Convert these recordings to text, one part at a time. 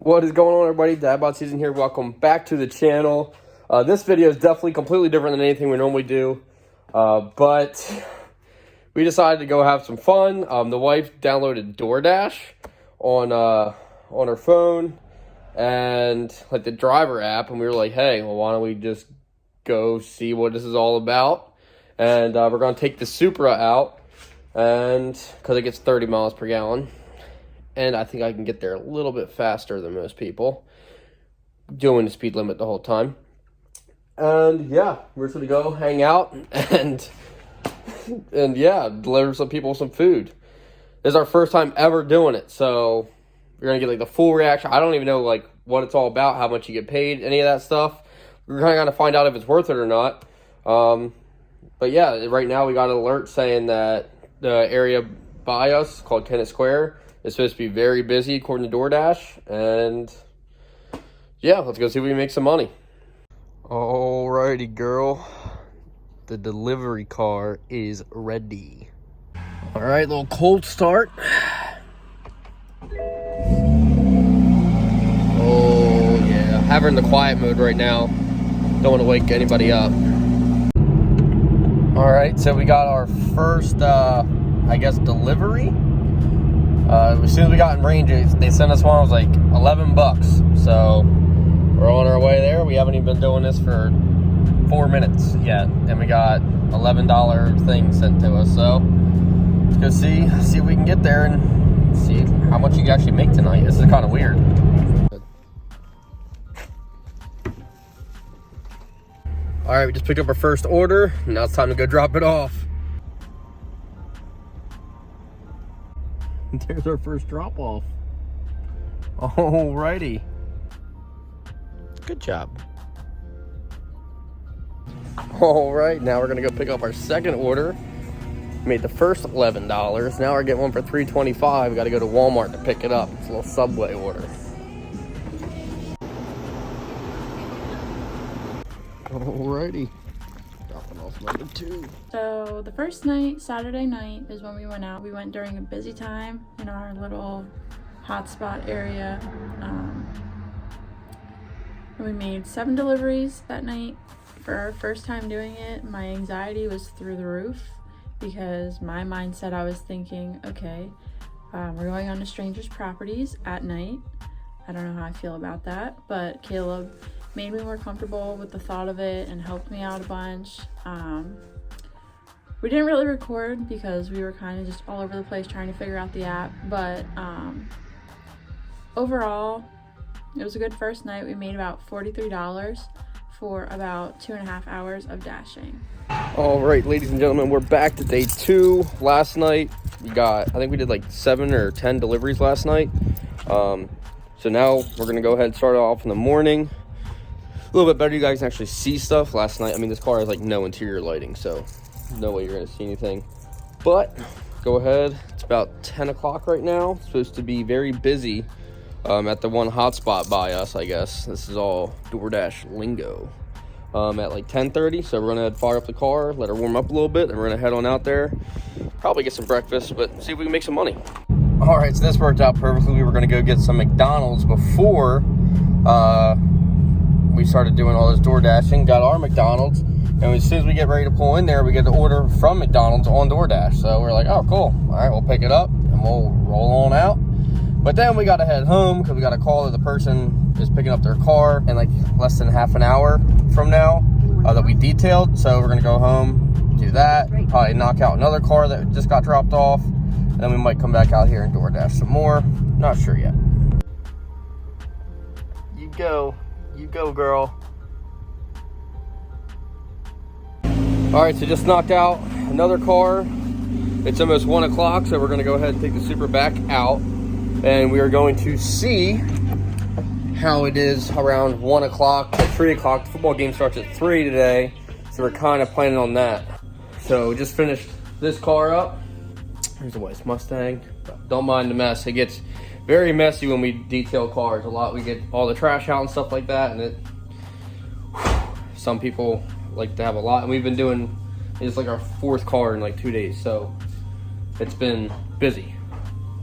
What is going on, everybody? Dadbot Season here. Welcome back to the channel. This video is definitely completely different than anything we normally do, but we decided to go have some fun. The wife downloaded DoorDash on her phone and like the driver app, and we were like, hey, well, why don't we just go see what this is all about? And we're going to take the Supra out, and because it gets 30 miles per gallon. And I think I can get there a little bit faster than most people, doing the speed limit the whole time. And yeah, we're just gonna go hang out and yeah, deliver some people some food. This is our first time ever doing it, so we're gonna get like the full reaction. I don't even know like what it's all about, how much you get paid, any of that stuff. We're kind of gonna find out if it's worth it or not. But yeah, right now we got an alert saying that the area by us called Tennis Square, it's supposed to be very busy according to DoorDash, and yeah, let's go see if we can make some money. Alrighty, girl. The delivery car is ready. Alright, little cold start. Oh yeah, have her in the quiet mode right now. Don't want to wake anybody up. Alright, so we got our first, I guess, delivery. As soon as we got in range, they sent us one. It was like $11, so we're on our way there. We haven't even been doing this for 4 minutes yet, and we got $11 things sent to us. So let's go see if we can get there and see how much you can actually make tonight. This is kind of weird. All right, we just picked up our first order. Now it's time to go drop it off. There's our first drop off. Alrighty. Good job. Alright, now we're gonna go pick up our second order. Made the first $11. Now we're getting one for $3.25. We gotta go to Walmart to pick it up. It's a little Subway order. Alrighty. Dropping off number 2. So the first night, Saturday night, is when we went out. We went during a busy time in our little hotspot area. We made 7 deliveries that night. For our first time doing it, my anxiety was through the roof because my mindset, I was thinking, okay, we're going on to strangers' properties at night. I don't know how I feel about that, but Caleb made me more comfortable with the thought of it and helped me out a bunch. We didn't really record because we were kind of just all over the place trying to figure out the app, but overall, it was a good first night. We made about $43 for about 2.5 hours of dashing. All right, ladies and gentlemen, we're back to day 2. Last night, I think we did like 7 or 10 deliveries last night. So now we're gonna go ahead and start off in the morning. A little bit better, you guys can actually see stuff. Last night, I mean, this car has like no interior lighting, so no way you're gonna see anything. But go ahead, it's about 10 o'clock right now. It's supposed to be very busy at the one hotspot by us, I guess. This is all DoorDash lingo. At like 10:30, so we're gonna fire up the car, let her warm up a little bit, and we're gonna head on out there, probably get some breakfast, but see if we can make some money. All right, so this worked out perfectly. We were gonna go get some McDonald's before we started doing all this door dashing. Got our McDonald's, and as soon as we get ready to pull in there, we get the order from McDonald's on DoorDash. So we're like, oh, cool. All right, we'll pick it up and we'll roll on out. But then we got to head home because we got a call that the person is picking up their car in like less than half an hour from now that we detailed. So we're gonna go home, do that, probably knock out another car that just got dropped off, and then we might come back out here and DoorDash some more. Not sure yet. You go, girl. All right, so just knocked out another car. It's almost 1 o'clock, so we're gonna go ahead and take the Supra back out, and we are going to see how it is around 1 o'clock to 3 o'clock. The football game starts at 3 today, so we're kind of planning on that. So just finished this car up. Here's the wife's Mustang. Don't mind the mess. It gets very messy when we detail cars a lot. We get all the trash out and stuff like that, and some people like to have a lot, and we've been doing, it's like our 4th car in like 2 days, so it's been busy.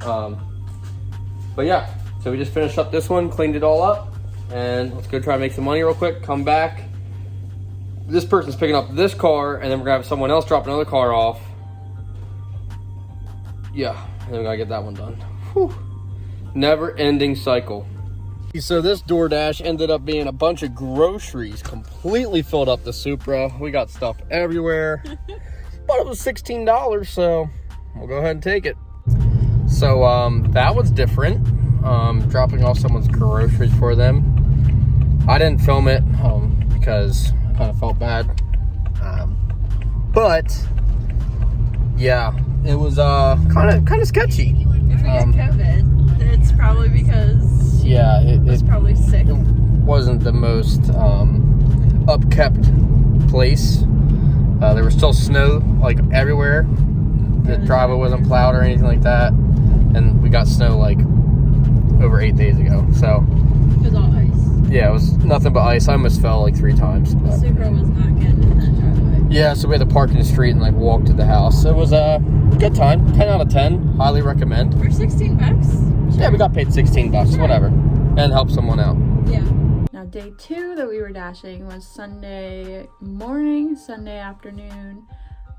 But yeah, So we just finished up this one, cleaned it all up, and let's go try to make some money real quick, come back. This person's picking up this car, and then we're gonna have someone else drop another car off. Yeah, and then we gotta get that one done. Whew. Never ending cycle. So this DoorDash ended up being a bunch of groceries, completely filled up the Supra. We got stuff everywhere, but it was $16, so we'll go ahead and take it. So that was different, dropping off someone's groceries for them. I didn't film it because I kind of felt bad, but yeah, it was kind of sketchy. If we get COVID, it's probably because it was probably sick. It wasn't the most upkept place. There was still snow like everywhere. The driveway wasn't plowed or anything like that, and we got snow like over 8 days ago. So it was all ice. Yeah, it was nothing but ice. I almost fell like 3 times. The Supra was not getting in that driveway. Yeah, so we had to park in the street and like walk to the house. It was a good time. 10 out of 10. Highly recommend. For 16 bucks? Sure. Yeah, we got paid 16 bucks, sure. Whatever. And help someone out. Yeah. Now day 2 that we were dashing was Sunday morning, Sunday afternoon.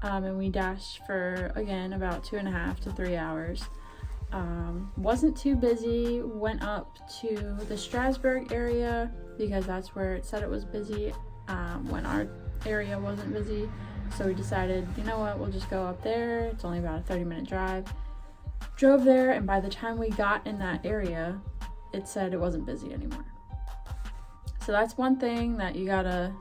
And we dashed for, again, about 2.5 to 3 hours. Wasn't too busy. Went up to the Strasburg area because that's where it said it was busy when our area wasn't busy. So we decided, you know what, we'll just go up there. It's only about a 30-minute drive. Drove there, and by the time we got in that area, it said it wasn't busy anymore. So that's one thing that you gotta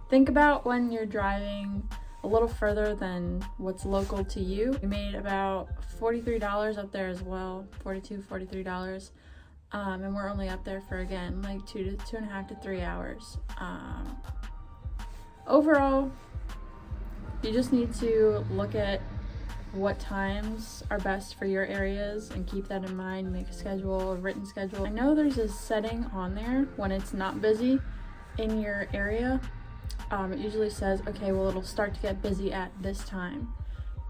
think about when you're driving a little further than what's local to you. We made about $43 up there as well, $43. And we're only up there for, again, like 2.5 to 3 hours. Overall, you just need to look at what times are best for your areas and keep that in mind. Make a schedule, a written schedule. I know there's a setting on there when it's not busy in your area. It usually says, okay, well, it'll start to get busy at this time.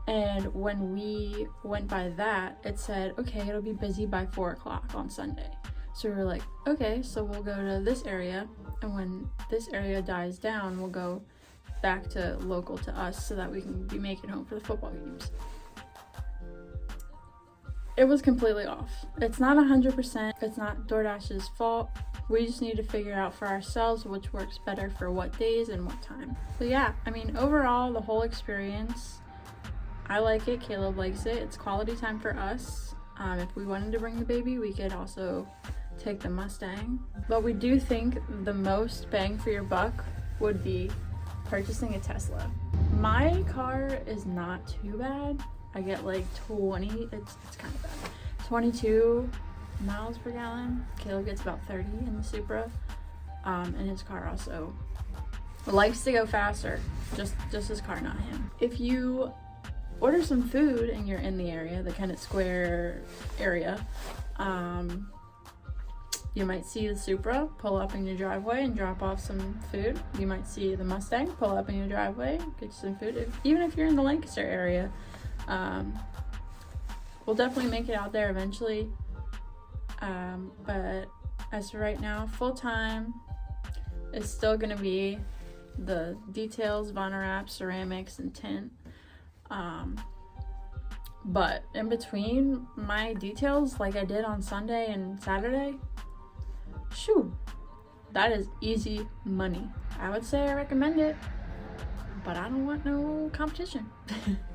And when we went by that, it said, okay, it'll be busy by 4 o'clock on Sunday. So we were like, okay, so we'll go to this area, and when this area dies down, we'll go back to local to us so that we can be making home for the football games. It was completely off. It's not 100%. It's not DoorDash's fault. We just need to figure out for ourselves which works better for what days and what time. So yeah, I mean, overall, the whole experience, I like it. Caleb likes it. It's quality time for us. If we wanted to bring the baby, we could also take the Mustang. But we do think the most bang for your buck would be purchasing a Tesla. My car is not too bad. I get like 20, it's kind of bad. 22 miles per gallon. Caleb gets about 30 in the Supra. And his car also likes to go faster. Just his car, not him. If you order some food and you're in the area, the Kennett Square area, you might see the Supra pull up in your driveway and drop off some food. You might see the Mustang pull up in your driveway, get you some food. Even if you're in the Lancaster area, we'll definitely make it out there eventually. But as for right now, full time is still gonna be the details, vinyl wrap, ceramics, and tint. But in between my details, like I did on Sunday and Saturday, shoo, that is easy money. I would say I recommend it, but I don't want no competition.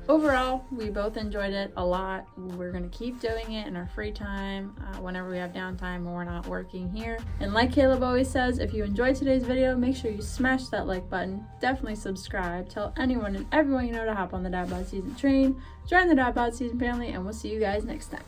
Overall, we both enjoyed it a lot. We're gonna keep doing it in our free time, whenever we have downtime and we're not working here. And like Caleb always says, if you enjoyed today's video, make sure you smash that like button. Definitely subscribe. Tell anyone and everyone you know to hop on the Dad Bod Season train. Join the Dad Bod Season family, and we'll see you guys next time.